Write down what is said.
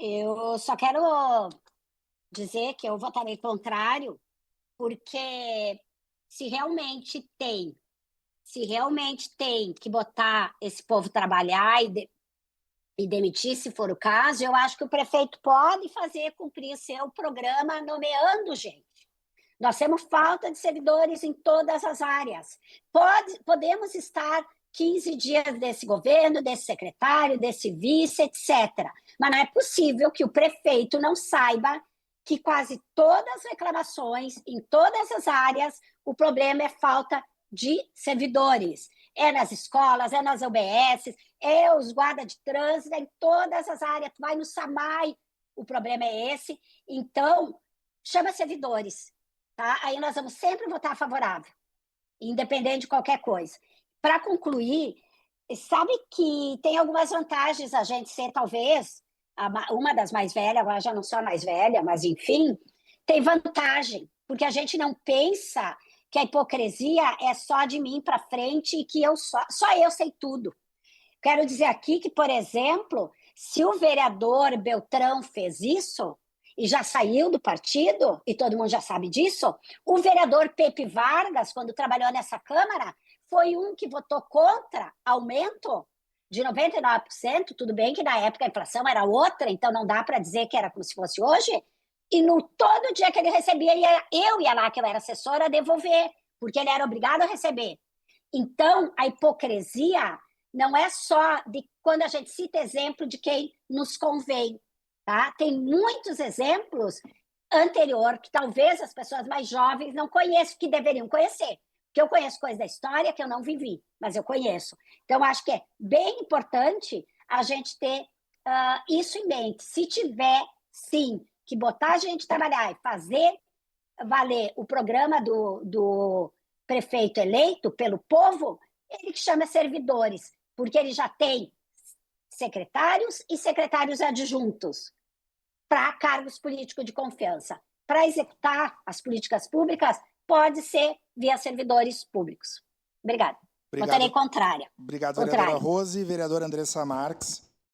Eu só quero dizer que eu votarei contrário, porque se realmente tem, se realmente tem que botar esse povo trabalhar e demitir, se for o caso, eu acho que o prefeito pode fazer cumprir seu programa nomeando gente. Nós temos falta de servidores em todas as áreas. Podemos estar 15 dias desse governo, desse secretário, desse vice, etc. Mas não é possível que o prefeito não saiba que quase todas as reclamações, em todas as áreas, o problema é falta de servidores. É nas escolas, é nas UBS, é os guardas de trânsito, é em todas as áreas. Vai no SAMAI, o problema é esse. Então, chama servidores. Tá? Aí nós vamos sempre votar favorável, independente de qualquer coisa. Para concluir, sabe que tem algumas vantagens a gente ser, talvez, uma das mais velhas, agora já não sou a mais velha, mas enfim, tem vantagem, porque a gente não pensa que a hipocrisia é só de mim para frente e que só eu sei tudo. Quero dizer aqui que, por exemplo, se o vereador Beltrão fez isso, e já saiu do partido, e todo mundo já sabe disso, o vereador Pepe Vargas, quando trabalhou nessa Câmara, foi um que votou contra aumento de 99%, tudo bem que na época a inflação era outra, então não dá para dizer que era como se fosse hoje, e no todo dia que ele recebia, eu ia lá, que eu era assessora, devolver, porque ele era obrigado a receber. Então, a hipocrisia não é só de quando a gente cita exemplo de quem nos convém, tá? Tem muitos exemplos anterior que talvez as pessoas mais jovens não conheçam, que deveriam conhecer. Porque eu conheço coisas da história que eu não vivi, mas eu conheço. Então, acho que é bem importante a gente ter isso em mente. Se tiver, sim, que botar a gente trabalhar e fazer valer o programa do prefeito eleito pelo povo, ele que chama servidores, porque ele já tem secretários e secretários adjuntos para cargos políticos de confiança. Para executar as políticas públicas, pode ser via servidores públicos. Obrigada. Votarei contrária. Obrigado, vereadora Contrário. Rose. Vereadora Andressa Marques.